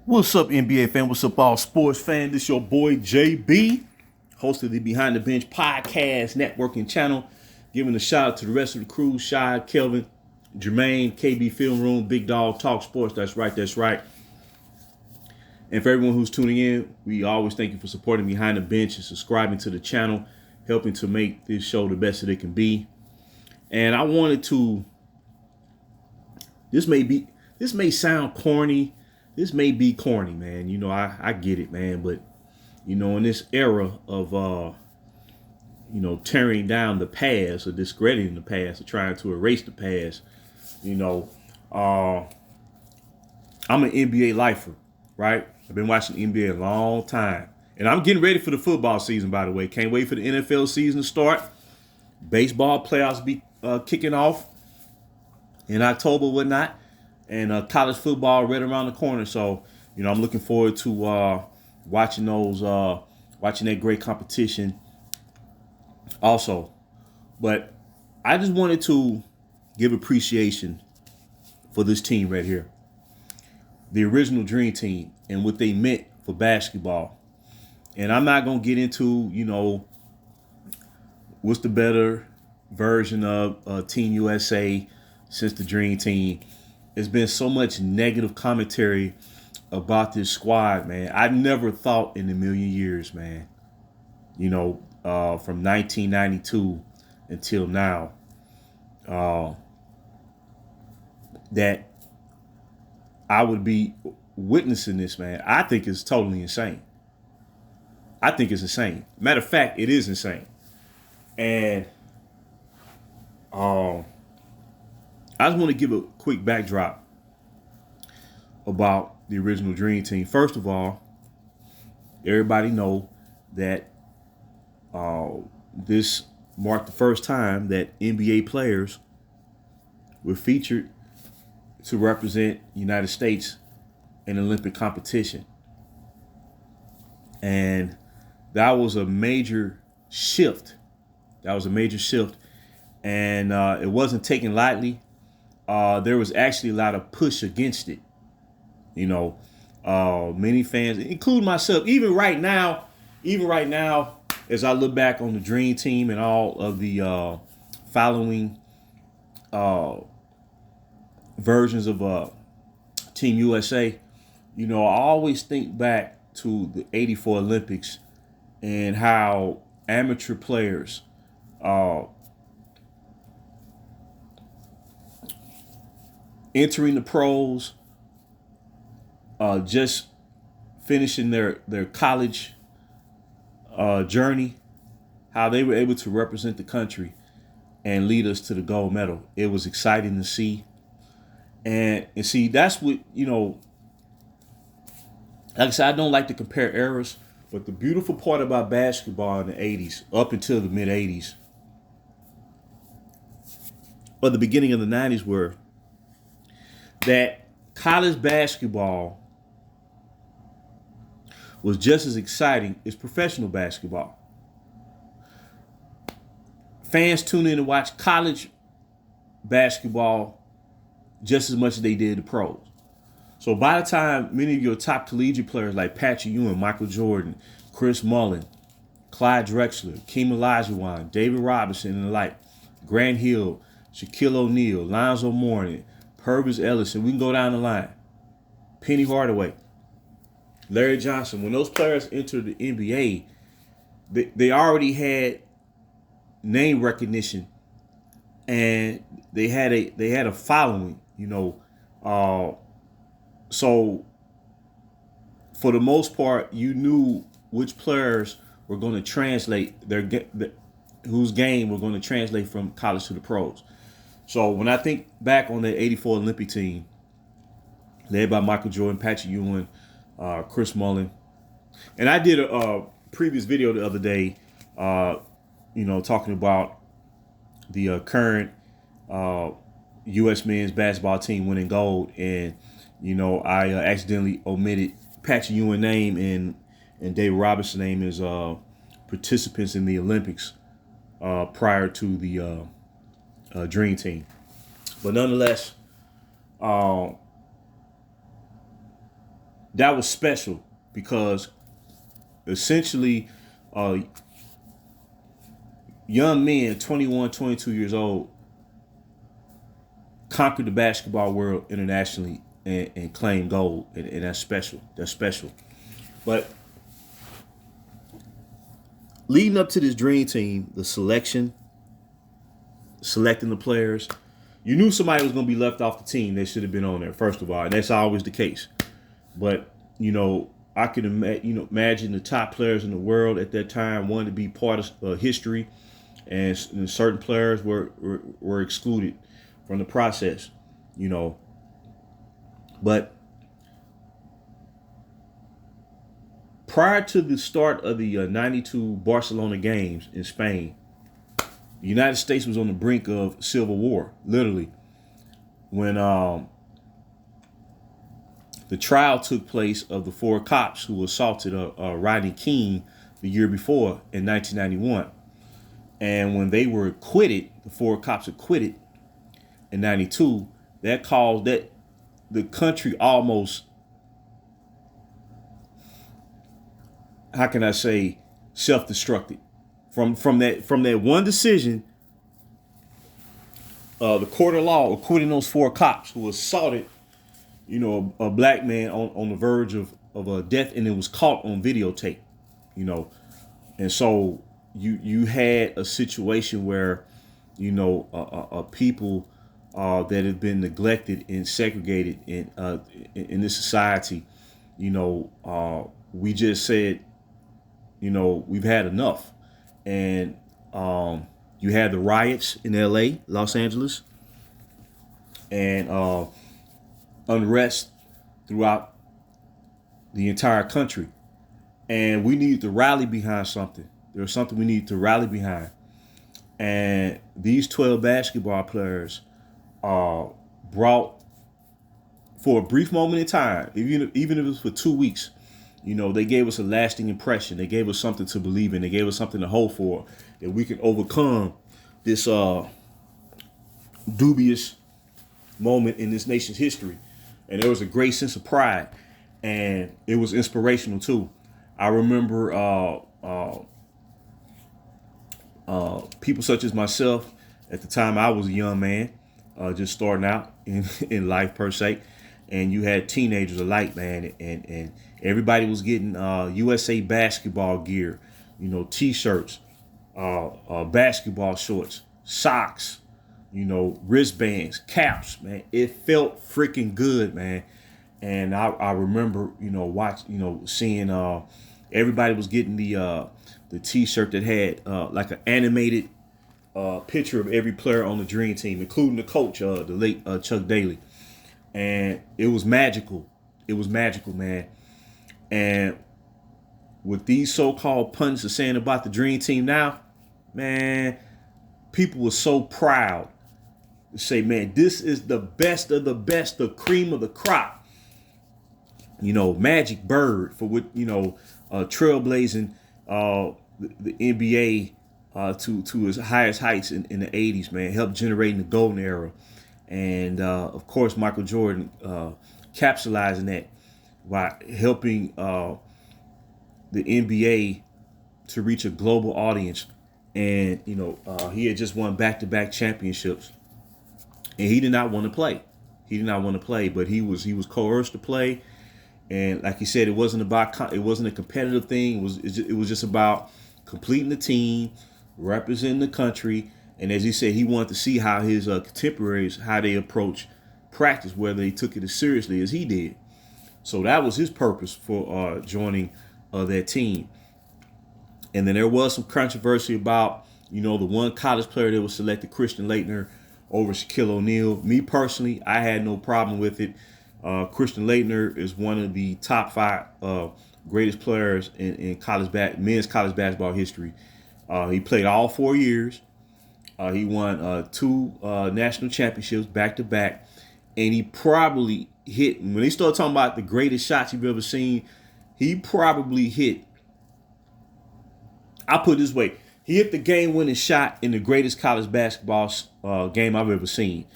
What's up, NBA fan? What's up, all sports fan? This your boy JB, host of the Behind the Bench podcast networking channel. Giving a shout out to the rest of the crew: Shy, Kelvin, Jermaine, KB Film Room, Big Dog Talk Sports. That's right, that's right. And for everyone who's tuning in, we always thank you for supporting Behind the Bench and subscribing to the channel, helping to make this show the best that it can be. And I wanted to. This may sound corny. This may be corny, man. You know, I get it, man. But, you know, in this era of, tearing down the past or discrediting the past or trying to erase the past, you know, I'm an NBA lifer, right? I've been watching NBA a long time. And I'm getting ready for the football season, by the way. Can't wait for the NFL season to start. Baseball playoffs be kicking off in October, whatnot. And college football right around the corner. So, you know, I'm looking forward to watching that great competition also. But I just wanted to give appreciation for this team right here. The original Dream Team and what they meant for basketball. And I'm not going to get into, you know, what's the better version of Team USA since the Dream Team. There's been so much negative commentary about this squad, man. I never thought in a million years, man, you know, from 1992 until now, that I would be witnessing this, man. I think it's totally insane. I think it's insane. Matter of fact, it is insane. And I just want to give a quick backdrop about the original Dream Team. First of all, everybody know that this marked the first time that NBA players were featured to represent United States in Olympic competition. And that was a major shift. And it wasn't taken lightly. There was actually a lot of push against it. You know, many fans, including myself, even right now, as I look back on the Dream Team and all of the following versions of Team USA, you know, I always think back to the '84 Olympics and how amateur players entering the pros, just finishing their college journey, how they were able to represent the country and lead us to the gold medal. It was exciting to see. And see, that's what, you know, like I said, I don't like to compare eras, but the beautiful part about basketball in the 80s, up until the mid 80s, or the beginning of the 90s, were that college basketball was just as exciting as professional basketball. Fans tune in to watch college basketball just as much as they did the pros. So by the time many of your top collegiate players like Patrick Ewing, Michael Jordan, Chris Mullin, Clyde Drexler, Keem Olajuwon, David Robinson and the like, Grant Hill, Shaquille O'Neal, Lonzo Mourning, Purvis Ellison, we can go down the line. Penny Hardaway, Larry Johnson. When those players entered the NBA, they already had name recognition, and they had a following. You know, so for the most part, you knew which players were going to translate whose game were going to translate from college to the pros. So when I think back on the '84 Olympic team, led by Michael Jordan, Patrick Ewing, Chris Mullin, and I did a previous video the other day, talking about the current U.S. men's basketball team winning gold, and I accidentally omitted Patrick Ewing's name and David Robinson's name as participants in the Olympics prior to the Dream Team. But nonetheless, that was special because essentially young men, 21, 22 years old, conquered the basketball world internationally and claimed gold. And that's special. That's special. But leading up to this dream team, the selecting the players, you knew somebody was going to be left off the team. They should have been on there, first of all. And that's always the case. But, I could imagine the top players in the world at that time wanted to be part of history. And certain players were excluded from the process, But prior to the start of the 92 Barcelona games in Spain, the United States was on the brink of civil war, literally, when the trial took place of the 4 cops who assaulted Rodney King the year before in 1991. And when they were acquitted, the 4 cops acquitted in 92, that caused the country almost, how can I say, self-destructed. From that one decision, the court of law acquitting those 4 cops who assaulted, a black man on the verge of a death, and it was caught on videotape, and so you had a situation where, people that have been neglected and segregated in this society, we just said, we've had enough. And you had the riots in LA, Los Angeles, and unrest throughout the entire country. And we needed to rally behind something. There was something we needed to rally behind. And these 12 basketball players brought, for a brief moment in time, even if it was for 2 weeks, they gave us a lasting impression. They gave us something to believe in. They gave us something to hope for, that we can overcome this dubious moment in this nation's history. And there was a great sense of pride, and it was inspirational too. I remember people such as myself. At the time, I was a young man, just starting out in life per se, and you had teenagers alike, man, and everybody was getting USA basketball gear, T-shirts, basketball shorts, socks, wristbands, caps, man. It felt freaking good, man. And I remember, seeing everybody was getting the T-shirt that had like an animated picture of every player on the Dream Team, including the coach, the late Chuck Daly. And it was magical. It was magical, man. And what these so-called pundits are saying about the Dream Team now, man, people were so proud to say, man, this is the best of the best, the cream of the crop. Magic Bird for what, trailblazing the NBA to its highest heights in the 80s, man, helped generating the golden era. And, of course, Michael Jordan capitalizing that by helping the NBA to reach a global audience. And, he had just won back-to-back championships. And he did not want to play. But he was coerced to play. And like he said, it wasn't a competitive thing. It was just about completing the team, representing the country. And as he said, he wanted to see how his contemporaries, how they approach practice, whether they took it as seriously as he did. So that was his purpose for joining that team. And then there was some controversy about, the one college player that was selected, Christian Laettner, over Shaquille O'Neal. Me personally, I had no problem with it. Christian Laettner is one of the top 5 greatest players in men's college basketball history. He played all 4 years. He won 2 national championships back to back, and he probably hit, when they start talking about the greatest shots you've ever seen, he probably hit, I'll put it this way, he hit the game-winning shot in the greatest college basketball game I've ever seen.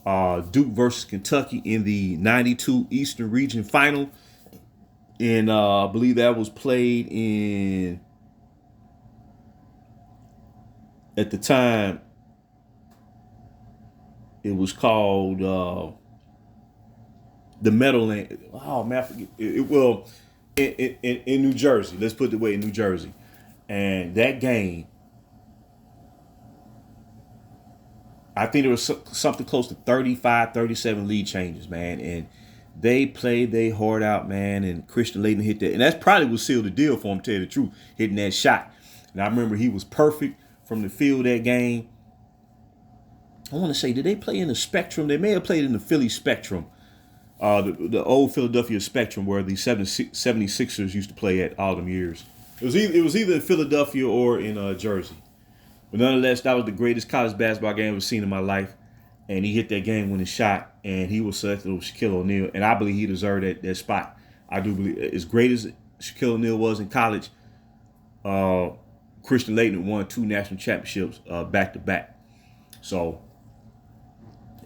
Duke versus Kentucky in the 92 Eastern Region Final. And I believe that was played in, at the time, it was called the Meadowlands. Oh man, I forget. Well, in New Jersey. Let's put it away in New Jersey. And that game, I think there was something close to 35, 37 lead changes, man. And they played their heart out, man. And Christian Laettner hit that. And that's probably what sealed the deal for him, to tell you the truth, hitting that shot. And I remember he was perfect from the field that game. I want to say, did they play in the Spectrum? They may have played in the Philly Spectrum. The old Philadelphia Spectrum where the 76ers used to play at all them years. It was either in Philadelphia or in Jersey. But nonetheless, that was the greatest college basketball game I've ever seen in my life. And he hit that game-winning shot, and he was selected over Shaquille O'Neal. And I believe he deserved that spot. I do believe, as great as Shaquille O'Neal was in college, Christian Laettner won 2 national championships back-to-back. So,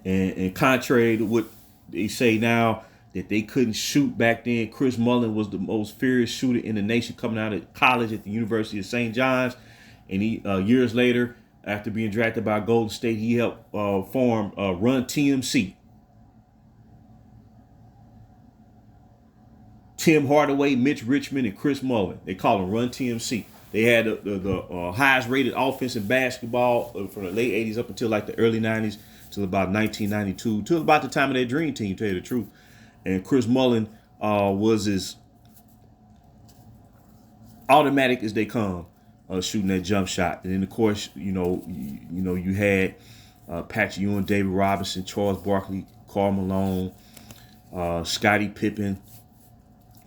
and contrary to what they say now, that they couldn't shoot back then, Chris Mullin was the most furious shooter in the nation coming out of college at the University of St. John's. And he years later, after being drafted by Golden State, he helped form Run TMC. Tim Hardaway, Mitch Richmond, and Chris Mullin. They call them Run TMC. They had the highest rated offense in basketball from the late 80s up until like the early 90s, till about 1992, till about the time of their dream team, to tell you the truth. And Chris Mullin was as automatic as they come. Shooting that jump shot. And then, of course, you had Patrick Ewing, David Robinson, Charles Barkley, Karl Malone, Scottie Pippen,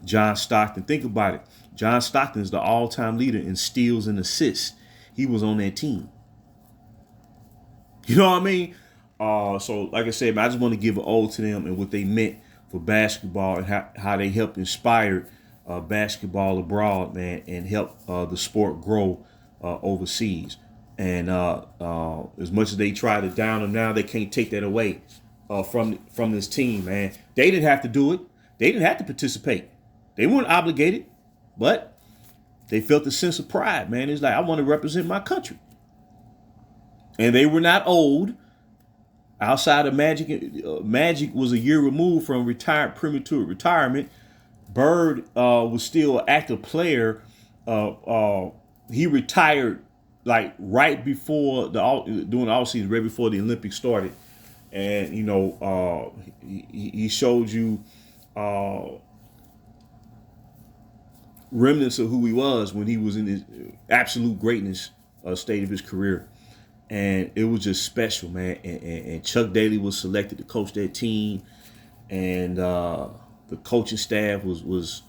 John Stockton. Think about it. John Stockton is the all-time leader in steals and assists. He was on that team. You know what I mean? So, like I said, man, I just want to give an ode to them and what they meant for basketball and how they helped inspire basketball abroad, man, and help the sport grow overseas. And as much as they try to down them now, they can't take that away from this team, man. They didn't have to do it. They didn't have to participate. They weren't obligated, but they felt a sense of pride, man. It's like, I want to represent my country. And they were not old. Outside of Magic, Magic was a year removed from premature retirement. Bird was still an active player. He retired like right before during the offseason, right before the Olympics started, and he showed you remnants of who he was when he was in his absolute greatness state of his career, and it was just special, man. And Chuck Daly was selected to coach that team, and the coaching staff was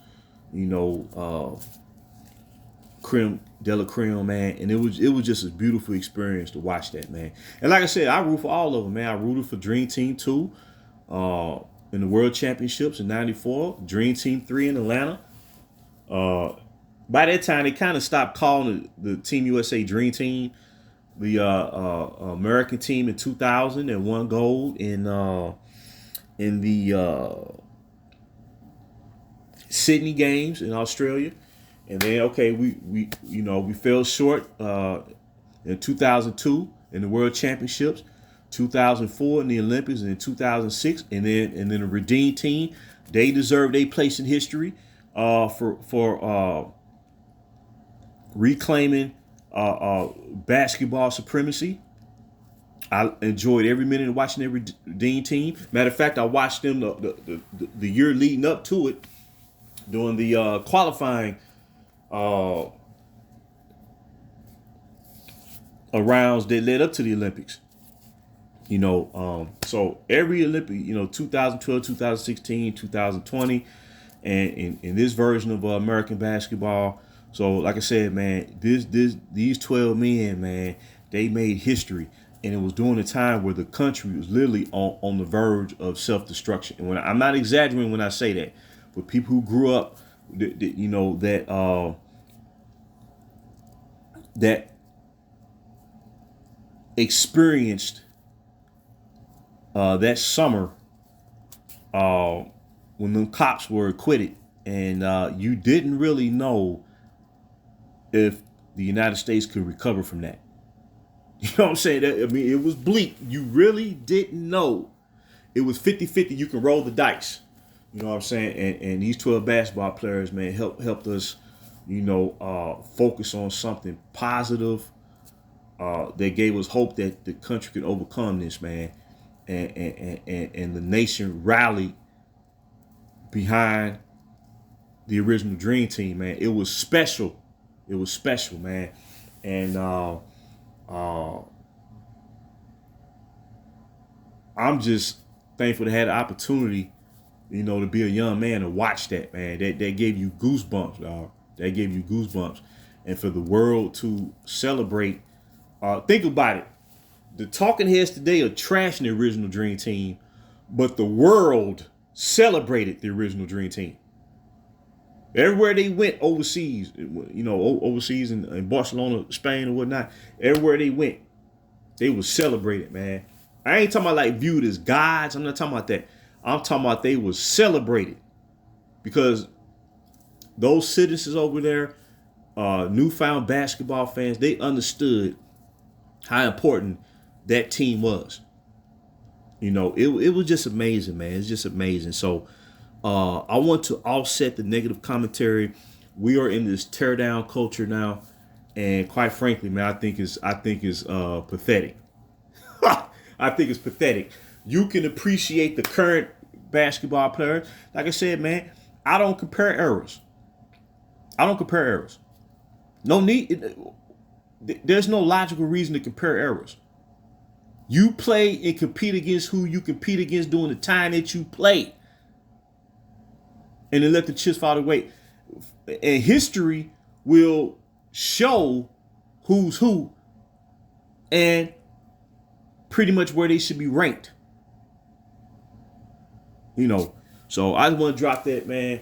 creme de la creme, man. And it was just a beautiful experience to watch that, man. And like I said, I root for all of them, man. I rooted for Dream Team 2 in the World Championships in '94, Dream Team 3 in Atlanta. By that time, they kind of stopped calling the Team USA Dream Team. The American team in 2000 and won gold in the Sydney Games in Australia, and then we fell short in 2002 in the World Championships, 2004 in the Olympics, and in 2006, and then the Redeem team. They deserve their place in history for reclaiming basketball supremacy. I enjoyed every minute of watching their Redeem team. Matter of fact, I watched them the year leading up to it, during the qualifying rounds that led up to the Olympics. So every Olympic, 2012, 2016, 2020, and in this version of American basketball. So like I said, man, these 12 men, man, they made history. And it was during a time where the country was literally on the verge of self-destruction. And I'm not exaggerating when I say that. For people who grew up, that experienced that summer when them cops were acquitted and you didn't really know if the United States could recover from that. You know what I'm saying? It was bleak. You really didn't know. It was 50-50. You can roll the dice. You know what I'm saying? And these 12 basketball players, man, helped us, focus on something positive. They gave us hope that the country could overcome this, man. And the nation rallied behind the original Dream Team, man. It was special. It was special, man. And I'm just thankful to have the opportunity, to be a young man and watch that, man. That gave you goosebumps, dog. That gave you goosebumps. And for the world to celebrate, think about it. The talking heads today are trashing the original Dream Team, but the world celebrated the original Dream Team. Everywhere they went overseas, overseas in Barcelona, Spain, or whatnot, everywhere they went, they were celebrated, man. I ain't talking about like viewed as gods. I'm not talking about that. I'm talking about they were celebrated because those citizens over there, newfound basketball fans, they understood how important that team was. It was just amazing, man. It's just amazing. So I want to offset the negative commentary. We are in this tear down culture now, and quite frankly, man, I think it's pathetic. I think it's pathetic. You can appreciate the current basketball players. Like I said, man, I don't compare errors. No need. There's no logical reason to compare errors. You play and compete against who you compete against during the time that you play. And then let the chips fall away. And history will show who's who and pretty much where they should be ranked. So I just want to drop that, man.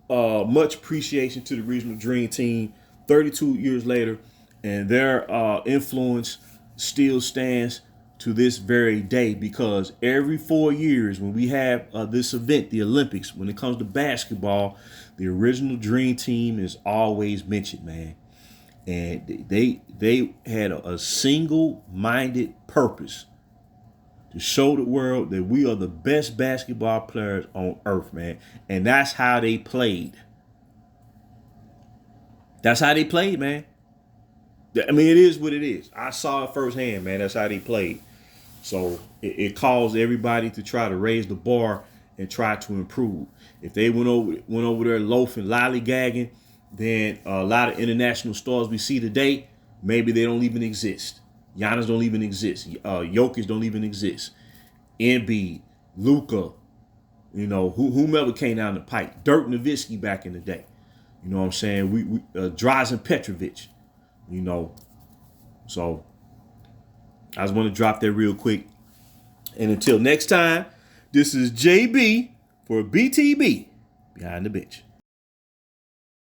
Much appreciation to the Regional Dream Team 32 years later, and their influence still stands to this very day, because every 4 years when we have this event, the Olympics, when it comes to basketball, the Original Dream Team is always mentioned, man. And they had a single-minded purpose to show the world that we are the best basketball players on earth, man. And that's how they played. That's how they played, man. I mean, it is what it is. I saw it firsthand, man. That's how they played. So it caused everybody to try to raise the bar and try to improve. If they went over there loafing, lollygagging, then a lot of international stars we see today, maybe they don't even exist. Giannis don't even exist. Jokic don't even exist. Embiid, Luka, whomever came down the pipe. Dirk Nowitzki back in the day. You know what I'm saying? We Drazen Petrovic. So I just want to drop that real quick. And until next time, this is JB for BTB Behind the Bench.